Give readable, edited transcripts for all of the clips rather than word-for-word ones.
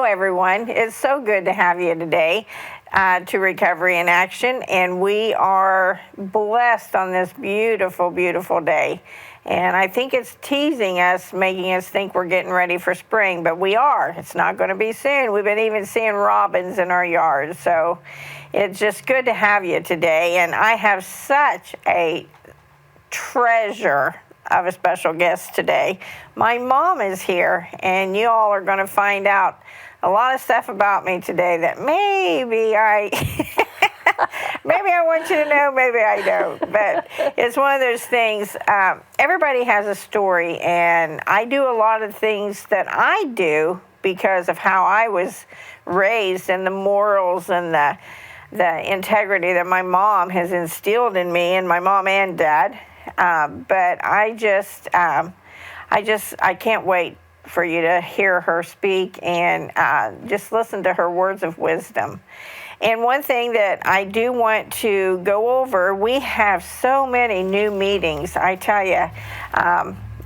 everyone. It's so good to have you today to Recovery in Action, and we are blessed on this beautiful, beautiful day. And I think it's teasing us, making us think we're getting ready for spring, but we are. It's not going to be soon. We've been even seeing robins in our yard, so it's just good to have you today. And I have such a treasure of a special guest today. My mom is here, and you all are going to find out a lot of stuff about me today that maybe I maybe I want you to know, maybe I don't. But it's one of those things, everybody has a story, and I do a lot of things that I do because of how I was raised and the morals and the integrity that my mom has instilled in me, and my mom and dad. But I can't wait for you to hear her speak and just listen to her words of wisdom. And one thing that I do want to go over, we have so many new meetings, I tell you.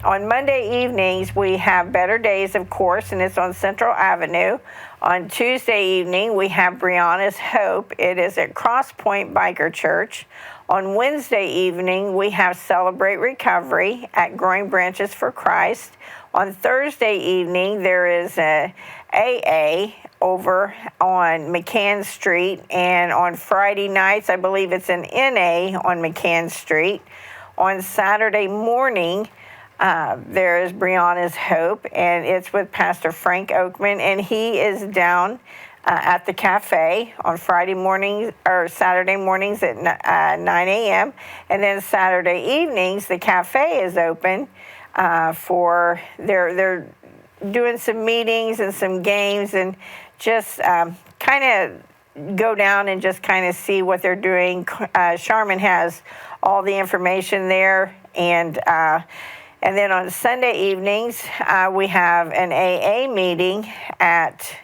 On Monday evenings, we have Better Days, of course, and it's on Central Avenue. On Tuesday evening, we have Brianna's Hope. It is at Cross Point Biker Church. On Wednesday evening, we have Celebrate Recovery at Growing Branches for Christ. On Thursday evening, there is a AA over on McCann Street. And on Friday nights, I believe it's an NA on McCann Street. On Saturday morning, there is Brianna's Hope, and it's with Pastor Frank Oakman, and he is down at the cafe on Friday mornings or Saturday mornings at 9 a.m. And then Saturday evenings, the cafe is open for they're doing some meetings and some games, and just kind of go down and just kind of see what they're doing. Charmin has all the information there, and then on Sunday evenings, we have an AA meeting at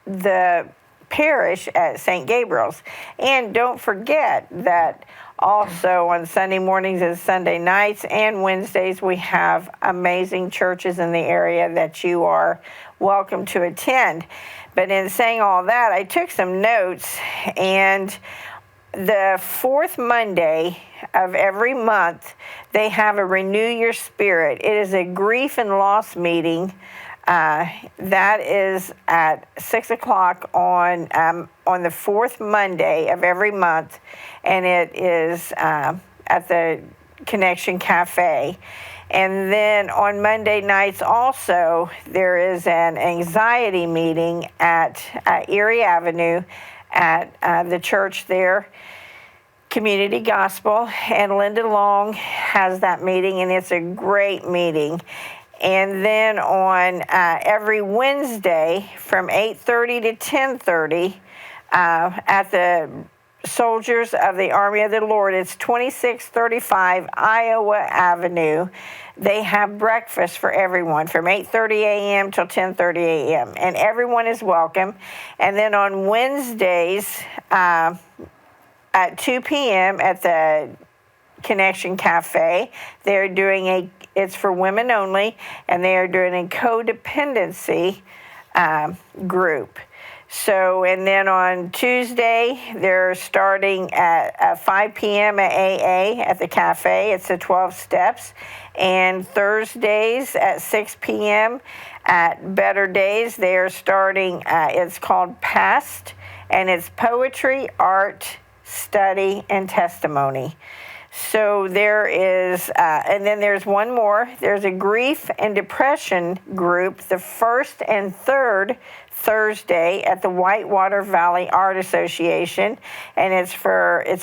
the parish at St. Gabriel's. And don't forget that also on Sunday mornings and Sunday nights and Wednesdays, we have amazing churches in the area that you are welcome to attend. But in saying all that, I took some notes, and the fourth Monday of every month, they have a Renew Your Spirit. It is a grief and loss meeting. That is at 6 o'clock on the fourth Monday of every month, and it is at the Connection Cafe. And then on Monday nights also, there is an anxiety meeting at Erie Avenue at the church there, Community Gospel, and Linda Long has that meeting, and it's a great meeting. And then on every Wednesday from 8:30 to 10:30 at the Soldiers of the Army of the Lord, it's 2635 Iowa Avenue. They have breakfast for everyone from 8:30 a.m. till 10:30 a.m. and everyone is welcome. And then on Wednesdays at 2 p.m. at the Connection Cafe, they're doing it's for women only, and they are doing a codependency group. So, and then on Tuesday, they're starting at 5 p.m. at AA at the cafe. It's the 12 steps. And Thursdays at 6 p.m. at Better Days, they are starting, it's called PAST, and it's Poetry, Art, Study, and Testimony. So there is, and then there's one more. There's a grief and depression group the first and third Thursday at the Whitewater Valley Art Association, and it's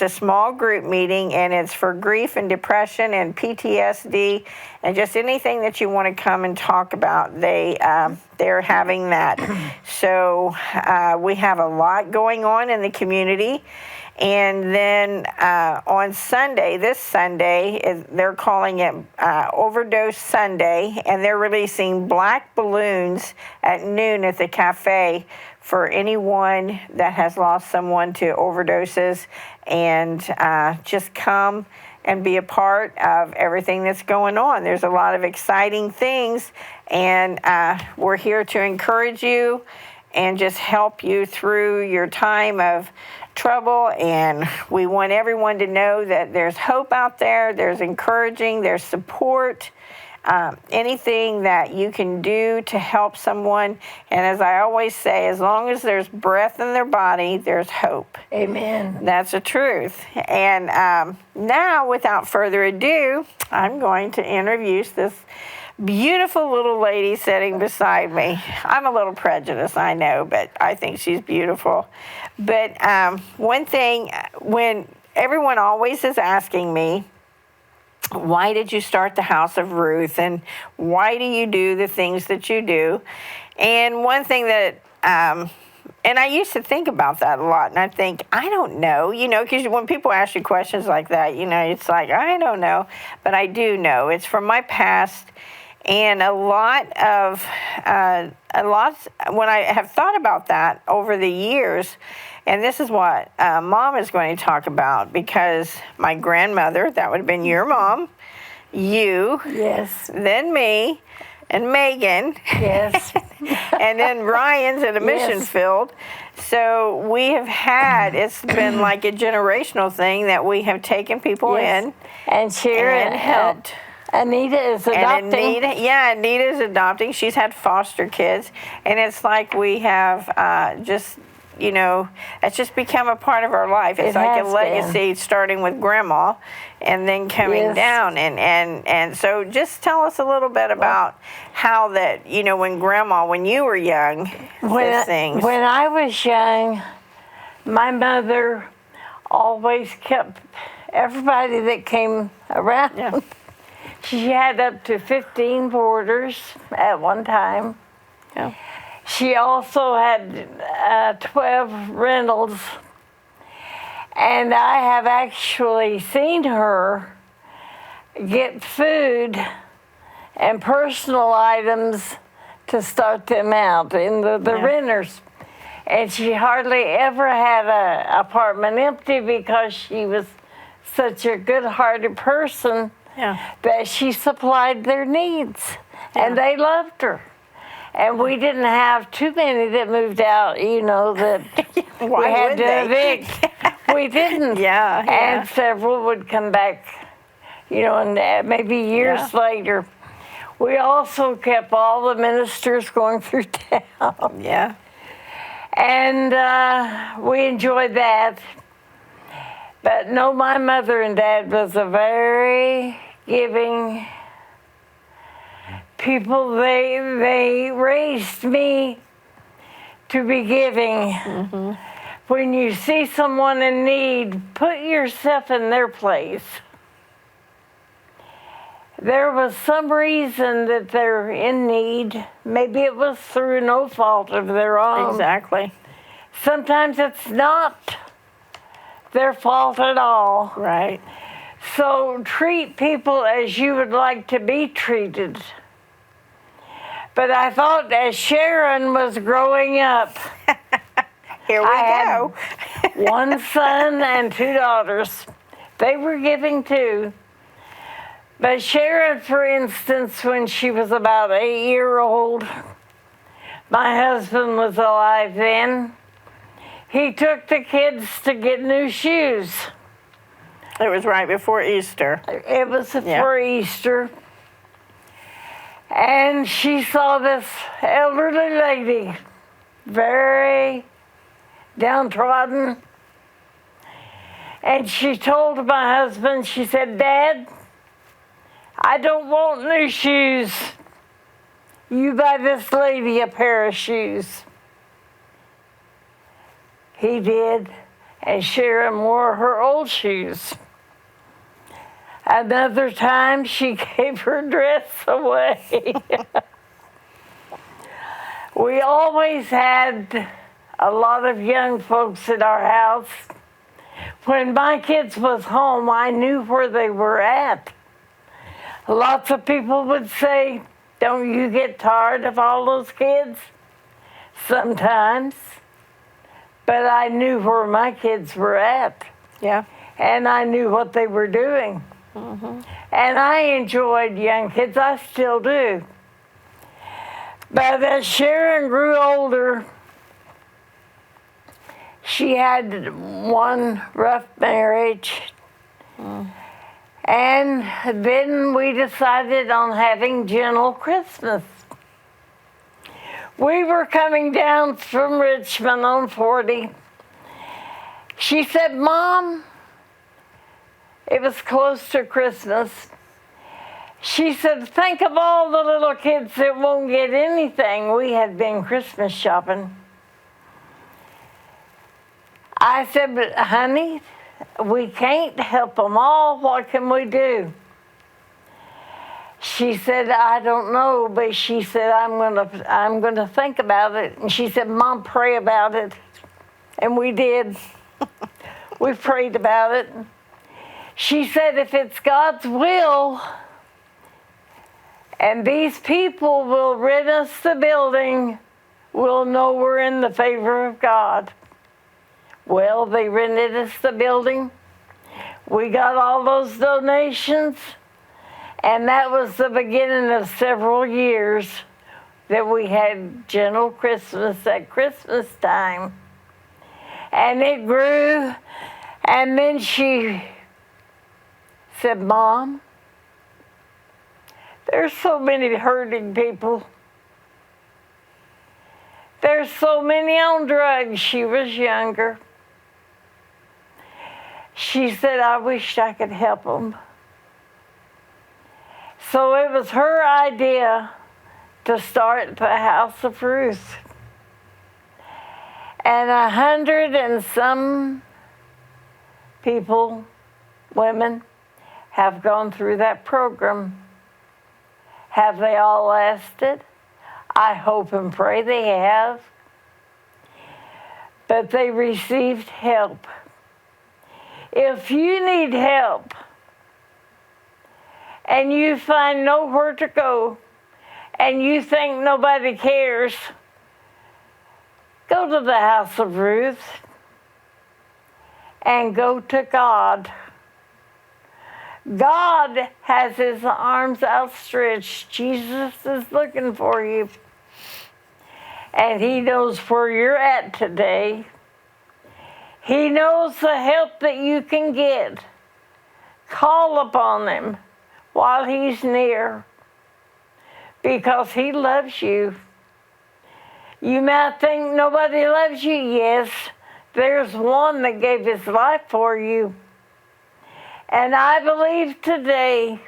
a small group meeting, and it's for grief and depression and PTSD and just anything that you want to come and talk about. They're having that. So we have a lot going on in the community. And then on Sunday, this Sunday, they're calling it Overdose Sunday, and they're releasing black balloons at noon at the cafe for anyone that has lost someone to overdoses. And just come and be a part of everything that's going on. There's a lot of exciting things, and we're here to encourage you and just help you through your time of trouble. And we want everyone to know that there's hope out there, there's encouraging, there's support. Anything that you can do to help someone. And as I always say, as long as there's breath in their body, there's hope. Amen. That's the truth. And now, without further ado, I'm going to introduce this beautiful little lady sitting beside me. I'm a little prejudiced, I know, but I think she's beautiful. But one thing, when everyone always is asking me, why did you start the House of Ruth, and why do you do the things that you do? And one thing that, and I used to think about that a lot, and I think, I don't know, because when people ask you questions like that, it's like, I don't know, but I do know. It's from my past, and when I have thought about that over the years, and this is what Mom is going to talk about, because my grandmother, that would have been your mom, you, Yes. then me, and Megan, Yes. and then Ryan's in a mission Yes. field. So we have had, it's been like a generational thing that we have taken people Yes. in And Sharon and helped. Anita is adopting. And Anita's adopting. She's had foster kids, and it's like we have just, it's just become a part of our life. It's It like a has legacy, starting with Grandma, and then coming Yes. down. And so, just tell us a little bit about how that, when you were young, these things. When I was young, my mother always kept everybody that came around. Yeah. She had up to 15 boarders at one time. Yeah. She also had 12 rentals. And I have actually seen her get food and personal items to start them out in the Yeah. renters. And she hardly ever had an apartment empty because she was such a good-hearted person. Yeah. That she supplied their needs, and they loved her. And we didn't have too many that moved out, that Why we had would to they? evict. We didn't. Yeah. And several would come back, and maybe years later. We also kept all the ministers going through town. Yeah. And we enjoyed that. But no, my mother and dad was a very giving people. They raised me to be giving. Mm-hmm. When you see someone in need, put yourself in their place. There was some reason that they're in need. Maybe it was through no fault of their own. Exactly. Sometimes it's not their fault at all. Right. So treat people as you would like to be treated. But I thought as Sharon was growing up, Here we go. had one son and 2 daughters. They were giving too. But Sharon, for instance, when she was about 8-year-old, my husband was alive then. He took the kids to get new shoes. It was right before Easter. It was before Easter. And she saw this elderly lady, very downtrodden. And she told my husband, she said, "Dad, I don't want new shoes. You buy this lady a pair of shoes." He did, and Sharon wore her old shoes. Another time, she gave her dress away. We always had a lot of young folks at our house. When my kids was home, I knew where they were at. Lots of people would say, "Don't you get tired of all those kids?" Sometimes. But I knew where my kids were at. Yeah. and I knew what they were doing. And I enjoyed young kids. I still do. But as Sharon grew older, she had one rough marriage. And then we decided on having Gentle Christmas. We were coming down from Richmond on 40. She said, Mom, it was close to Christmas. She said, think of all the little kids that won't get anything. We had been Christmas shopping. I said, but honey, we can't help them all. What can we do? She said, I don't know, but she said, I'm gonna think about it. And she said, Mom, pray about it. And we did. We prayed about it. She said, if it's God's will, and these people will rent us the building, we'll know we're in the favor of God. Well, they rented us the building. We got all those donations, and that was the beginning of several years that we had Gentle Christmas at Christmas time. And it grew, and then she said, Mom, there's so many hurting people. There's so many on drugs. She was younger. She said, I wish I could help them. So it was her idea to start the House of Ruth. And 100 and some people, women, have gone through that program. Have they all lasted? I hope and pray they have. But they received help. If you need help and you find nowhere to go and you think nobody cares, go to the House of Ruth and go to God. God has his arms outstretched. Jesus is looking for you. And he knows where you're at today. He knows the help that you can get. Call upon him while he's near, because he loves you. You might think nobody loves you. Yes, there's one that gave his life for you. And I believe today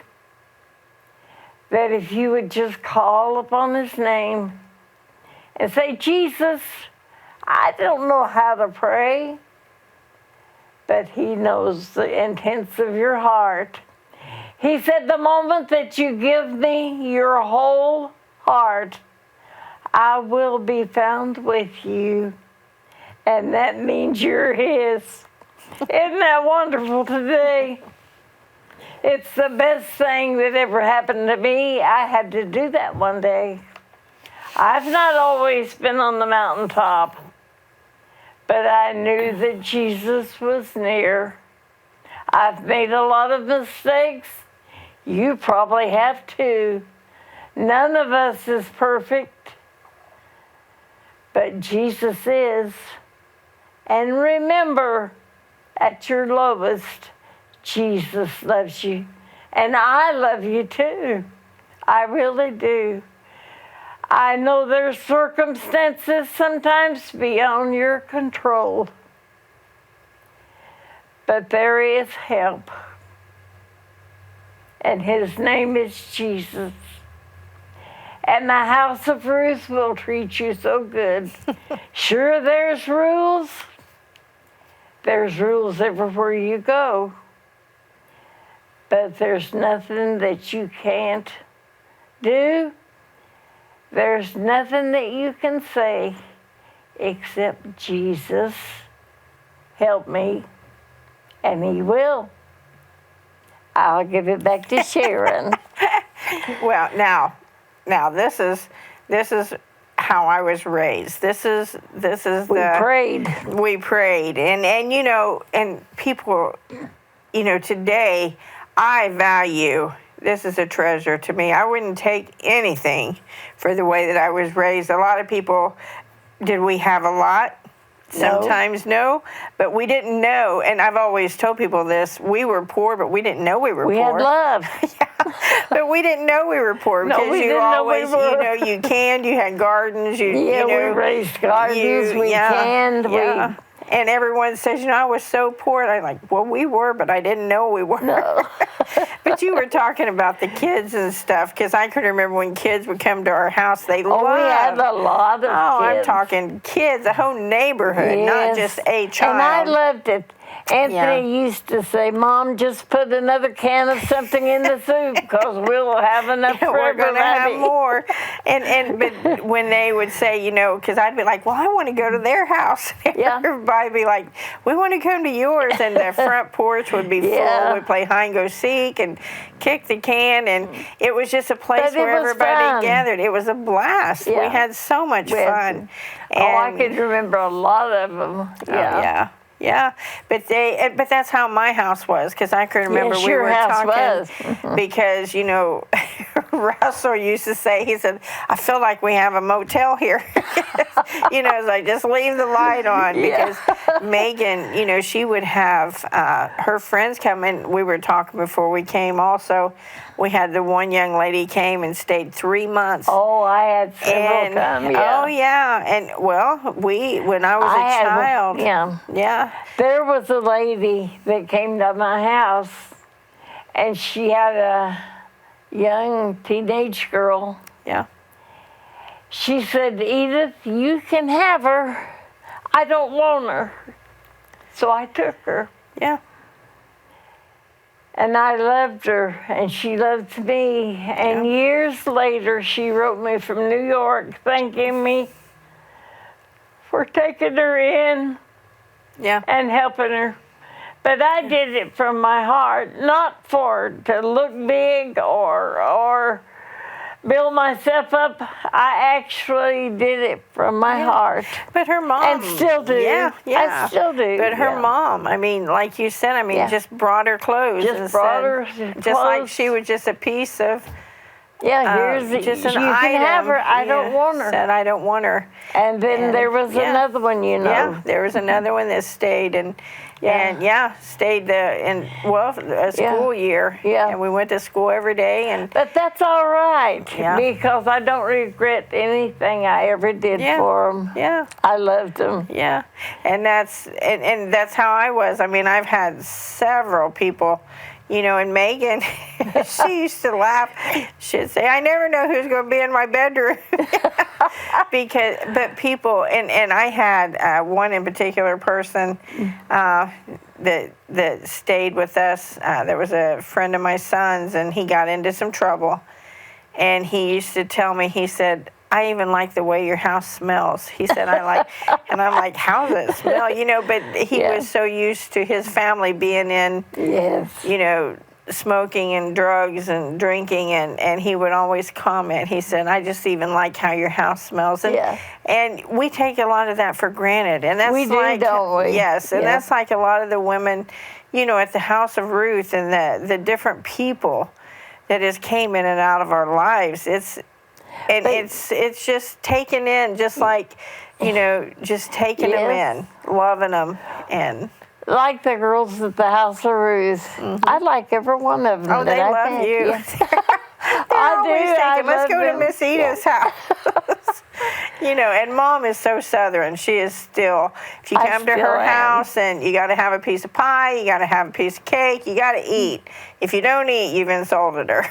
that if you would just call upon his name and say, Jesus, I don't know how to pray, but he knows the intents of your heart. He said, the moment that you give me your whole heart, I will be found with you. And that means you're his. Isn't that wonderful today? It's the best thing that ever happened to me. I had to do that one day. I've not always been on the mountaintop, but I knew that Jesus was near. I've made a lot of mistakes. You probably have too. None of us is perfect, but Jesus is. And remember, at your lowest, Jesus loves you. And I love you too. I really do. I know there's circumstances sometimes beyond your control, but there is help. And his name is Jesus. And the House of Ruth will treat you so good. Sure, there's rules. There's rules everywhere you go. But there's nothing that you can't do. There's nothing that you can say except, Jesus, help me. And he will. I'll give it back to Sharon. Well, now this is how I was raised. This is We prayed. and and people, today I value. This is a treasure to me. I wouldn't take anything for the way that I was raised. A lot of people, did we have a lot? Sometimes no, but we didn't know. And I've always told people this: we were poor, but we didn't know we were We poor. had love. But we didn't know we were poor No, because we you didn't know always, we were. you had gardens, Yeah, we raised gardens, we canned, yeah. And everyone says, I was so poor. And I'm like, well, we were, but I didn't know we were. No. But you were talking about the kids and stuff, because I can remember when kids would come to our house, they loved. Oh, we had a lot of kids. I'm talking kids, a whole neighborhood, not just a child. And I loved it. Anthony used to say, Mom, just put another can of something in the soup because we'll have enough for we're going to everybody. have more. But when they would say, because I'd be like, well, I want to go to their house. Yeah. Everybody would be like, we want to come to yours. And the front porch would be full. We'd play hide and go seek and kick the can. And it was just a place where everybody gathered. It was a blast. Yeah. We had so much fun. I can remember a lot of them. Yeah. Yeah, but that's how my house was, because I can remember we were talking because Russell used to say, he said, I feel like we have a motel here. It's like, just leave the light on, because Megan, she would have her friends come in. We were talking before we came also. We had the one young lady came and stayed 3 months. Oh, I had several come, yeah. Oh, yeah. And, well, when I was a child. Yeah. There was a lady that came to my house, and she had a young teenage girl. Yeah. She said, Edith, you can have her. I don't want her. So I took her. Yeah. And I loved her, and she loved me. And years later, she wrote me from New York thanking me for taking her in and helping her. But I did it from my heart, not to look big or build myself up. I actually did it from my heart. But her mom. And still do. Yeah. I still do. But her mom, like you said, just brought her clothes. Just brought her clothes. Just like she was just a piece of. Here's just an you item. Can have her. I don't want her. Said I don't want her. And then there was another one, Yeah, there was another one that stayed and stayed a school year. Yeah. And we went to school every day But that's all right because I don't regret anything I ever did for them. Yeah. I loved them. Yeah. And that's how I was. I've had several people. And Megan, she used to laugh. She'd say, I never know who's going to be in my bedroom. But people, and I had one in particular person that stayed with us. There was a friend of my son's, and he got into some trouble. And he used to tell me, he said, I even like the way your house smells. He said, and I'm like, how does it smell? But he was so used to his family being in, smoking and drugs and drinking, and he would always comment. He said, I just even like how your house smells. And we take a lot of that for granted. And that's don't we? Yes, and that's like a lot of the women, at the House of Ruth and the different people that has came in and out of our lives. It's just taken in, just like, just taking them in, loving them, and like the girls at the House of Ruth. I like every one of them. Oh, they love you. I do. Let's go to Miss Edith's house. And Mom is so Southern. She is still. If you come to her house, and you got to have a piece of pie, you got to have a piece of cake, you got to eat. If you don't eat, you've insulted her.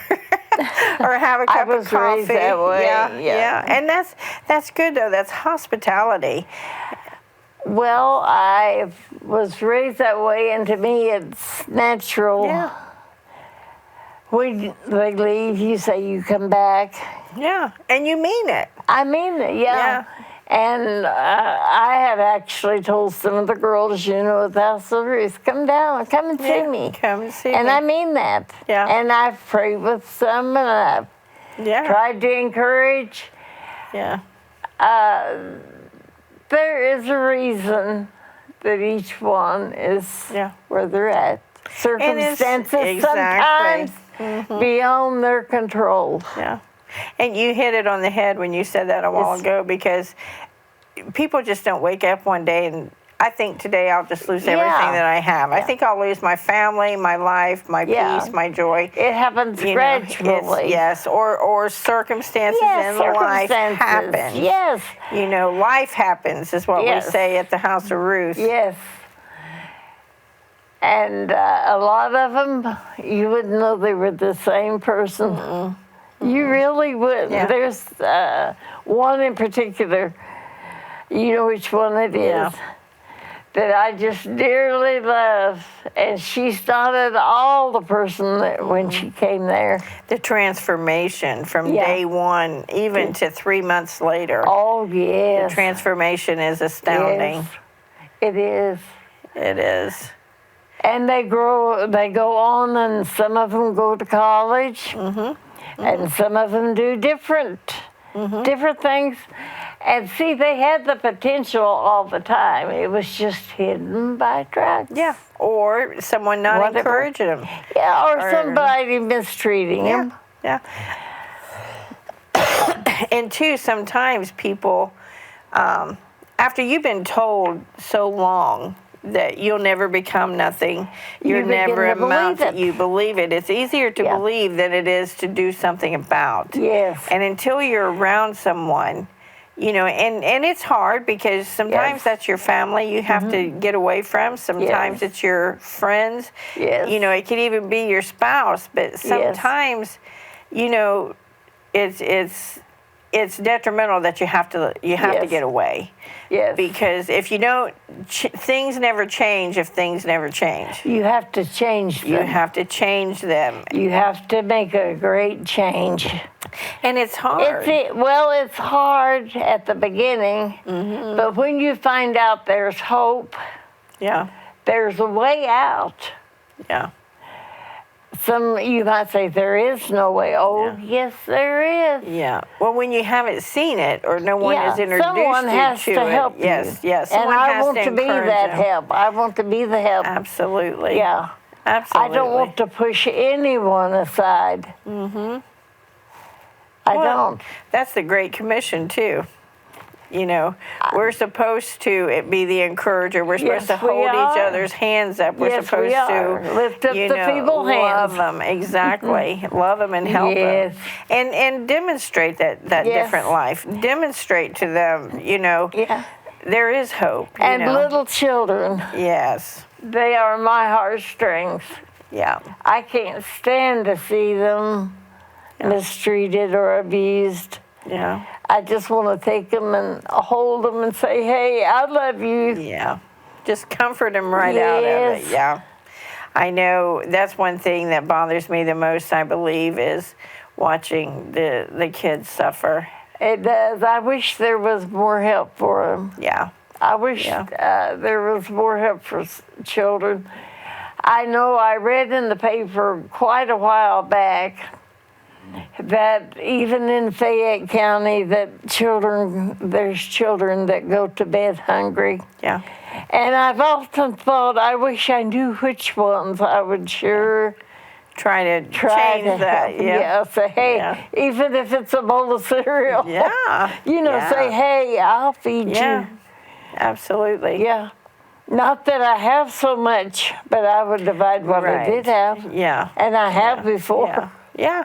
Or have a cup of coffee. Raised that way. Yeah. And that's good though. That's hospitality. Well, I was raised that way, and to me, it's natural. Yeah. They leave, you say you come back. Yeah, and you mean it. I mean it, yeah. And I have actually told some of the girls, at the House of Ruth, come down, come and see me. Come and see me. And I mean that. Yeah. And I've prayed with some, and I've tried to encourage. Yeah. There is a reason that each one is where they're at. Circumstances exactly. sometimes beyond their control. Yeah. And you hit it on the head when you said that a while ago, because people just don't wake up one day and I think today I'll just lose everything that I have. I think I'll lose my family, my life, my peace, my joy. It happens gradually. Yes, or circumstances in life happen. Yes. You know, life happens is what we say at the House of Ruth. Yes. And a lot of them, you wouldn't know they were the same person. You really wouldn't. Yeah. There's one in particular, you know which one it is, that I just dearly love. And she's not at all the person that when she came there. The transformation from day one, even to 3 months later. Oh, yes. The transformation is astounding. Yes. It is. It is. And they go on, and some of them go to college, and some of them do different things. And see, they had the potential all the time. It was just hidden by drugs. Yeah, or someone not encouraging them. Yeah, or somebody mistreating them. Yeah. And two, sometimes people, after you've been told so long that you'll never become nothing, you're never amount that you believe it. It's easier to believe than it is to do something about. Yes. And until you're around someone, you know, and it's hard because sometimes that's your family you have to get away from. Sometimes it's your friends. Yes. You know, it could even be your spouse. But sometimes, you know, it's detrimental that you have to get away. Yes. Because if you don't, things never change if things never change. You have to change them. You have to change them. You have to make a great change. And it's hard. It's hard at the beginning, but when you find out there's hope, there's a way out. Yeah. You might say there is no way. Oh, yes, there is. Yeah. Well, when you haven't seen it or no one has introduced someone has you to to help it. Yes. Someone and I has want to be that help. I want to be the help. Absolutely. Yeah. Absolutely. I don't want to push anyone aside. I don't. That's the Great Commission, too. You know, we're supposed to be the encourager. We're supposed to hold each other's hands up. We're supposed to lift up the feeble hands. Love them, exactly. Love them and help them. And demonstrate that different life. Demonstrate to them, you know, there is hope. And little children. Yes. They are my heartstrings. Yeah. I can't stand to see them mistreated or abused. Yeah. I just want to take them and hold them and say, hey, I love you. Yeah. Just comfort them right out of it. Yeah. I know that's one thing that bothers me the most, I believe, is watching the kids suffer. It does. I wish there was more help for them. Yeah. I wish there was more help for children. I know I read in the paper quite a while back that even in Fayette County that there's children that go to bed hungry. Yeah. And I've often thought, I wish I knew which ones. I would sure try to change that. Yeah, say, hey, even if it's a bowl of cereal. Yeah. Say, hey, I'll feed you. Absolutely. Yeah. Not that I have so much, but I would divide what I did have. Yeah. And I have before. Yeah.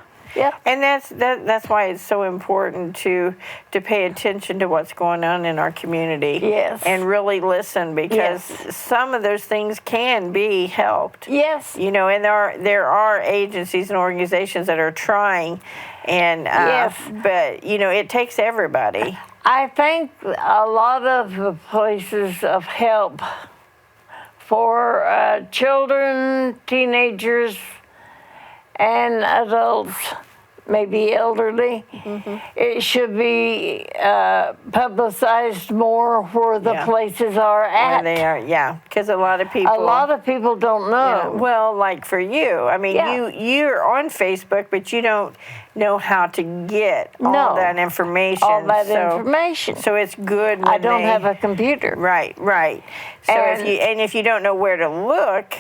And that's why it's so important to pay attention to what's going on in our community. Yes. And really listen, because some of those things can be helped. Yes. You know, and there are agencies and organizations that are trying, and but you know, it takes everybody. I think a lot of the places of help for children, teenagers, and adults, maybe elderly. It should be publicized more where the Yeah. places are Where at. they are, yeah, because a lot of people. A lot of people don't know. Yeah, well, like for you, I mean, Yeah. you're on Facebook, but you don't know how to get all No. that information. All that so, information. So it's good when I don't they, have a computer. Right. So if you don't know where to look,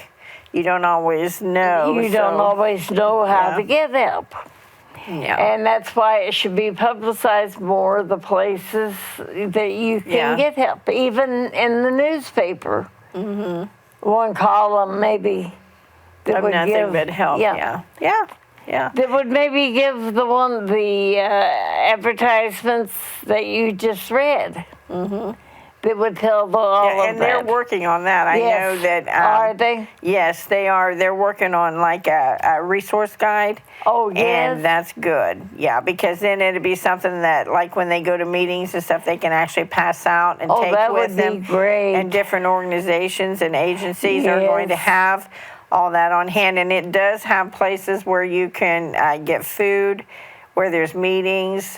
you don't always know. You don't always know how Yeah. to get help. Yeah. And that's why it should be publicized more, the places that you can Yeah. get help, even in the newspaper. One column maybe that of would nothing give, but help. Yeah. that would maybe give the advertisements that you just read. That would tell all Yeah, of and that. they're working on that. I Yes. know that. Are they? Yes, they are. They're working on like a resource guide. Oh, yes. And that's good. Yeah, because then it'd be something that, like when they go to meetings and stuff, they can actually pass out and Oh, take that with would be them. great. And different organizations and agencies are going to Yes. have all that on hand. And it does have places where you can get food, where there's meetings,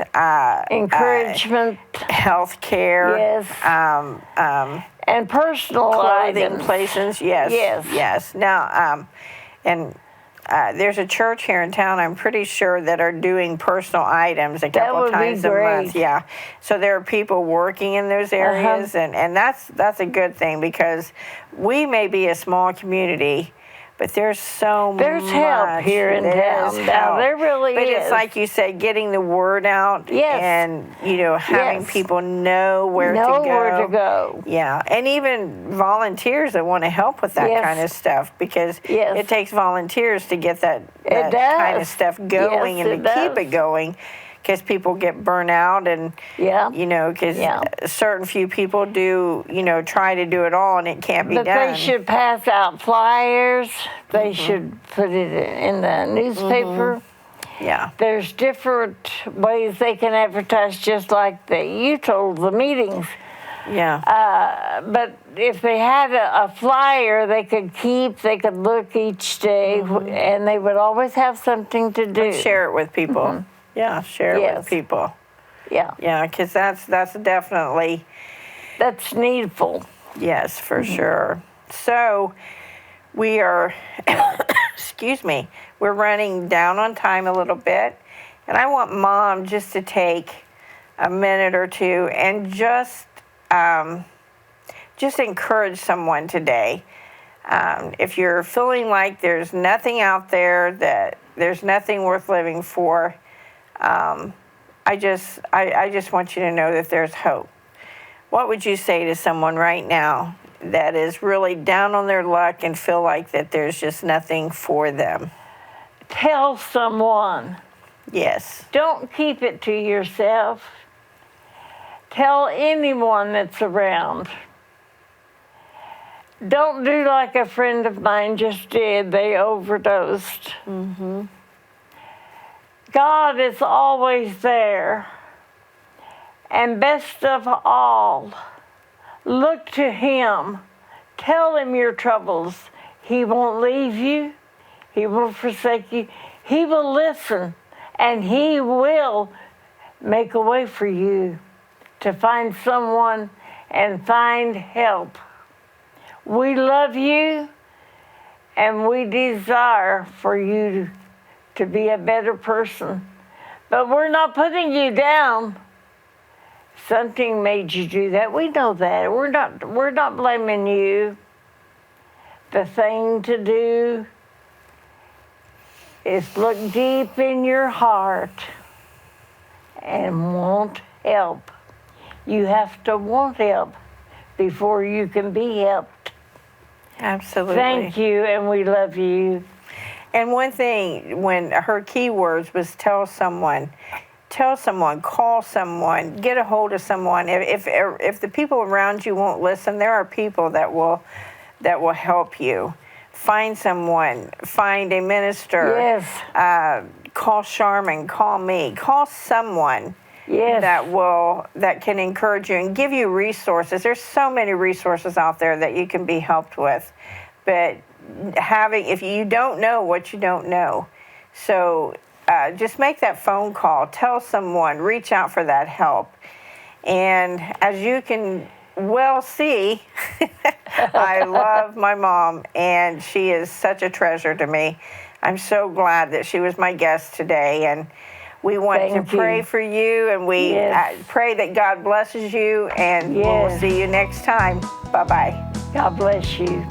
Encouragement health care. Yes. And personal Clothing items. places, yes. Now, there's a church here in town, I'm pretty sure, that are doing personal items a couple would be times a month. great. Yeah. So there are people working in those areas, and that's a good thing, because we may be a small community, but there's so There's much. help here in There is town. Now, help. there really but is. it's like you said, getting the word out, Yes. and having Yes. people know where to go. Where to go. Yeah, and even volunteers that want to help with that Yes. kind of stuff, because Yes. it takes volunteers to get that It kind of does. stuff going, Yes, and to it keep does. it going, because people get burnt out, and Yeah. because Yeah. certain few people do try to do it all, and it can't be But done. they should pass out flyers. They should put it in the newspaper. Yeah. There's different ways they can advertise, just like that you told the meetings. Yeah. But if they had a flyer they could look each day, and they would always have something to do. Share it with people. Yeah, share it Yes. with people. Yeah, Yeah, because that's definitely. that's needful. Yes, for sure. So we are, excuse me, we're running down on time a little bit. And I want Mom just to take a minute or two and just encourage someone today. If you're feeling like there's nothing out there, that there's nothing worth living for, I just want you to know that there's hope. What would you say to someone right now that is really down on their luck and feel like that there's just nothing for them? Tell someone. Yes. Don't keep it to yourself. Tell anyone that's around. Don't do like a friend of mine just did. They overdosed. God is always there. And best of all, look to Him. Tell Him your troubles. He won't leave you. He won't forsake you. He will listen, and He will make a way for you to find someone and find help. We love you, and we desire for you to be a better person. But we're not putting you down. Something made you do that. We know that. We're not blaming you. The thing to do is look deep in your heart and want help. You have to want help before you can be helped. Absolutely. Thank you, and we love you. And one thing, when her keywords was tell someone, call someone, get a hold of someone. If the people around you won't listen, there are people that will help you. Find someone, find a minister. Yes. Call Charmin, call me, call someone. Yes. that can encourage you and give you resources. There's so many resources out there that you can be helped with, but if you don't know what you don't know, so just make that phone call. Tell someone. Reach out for that help. And as you can well see, I love my mom, and she is such a treasure to me. I'm so glad that she was my guest today, and we want Thank to pray you. for you, and we pray that God blesses you, and we'll see you next time. Bye-bye. God bless you.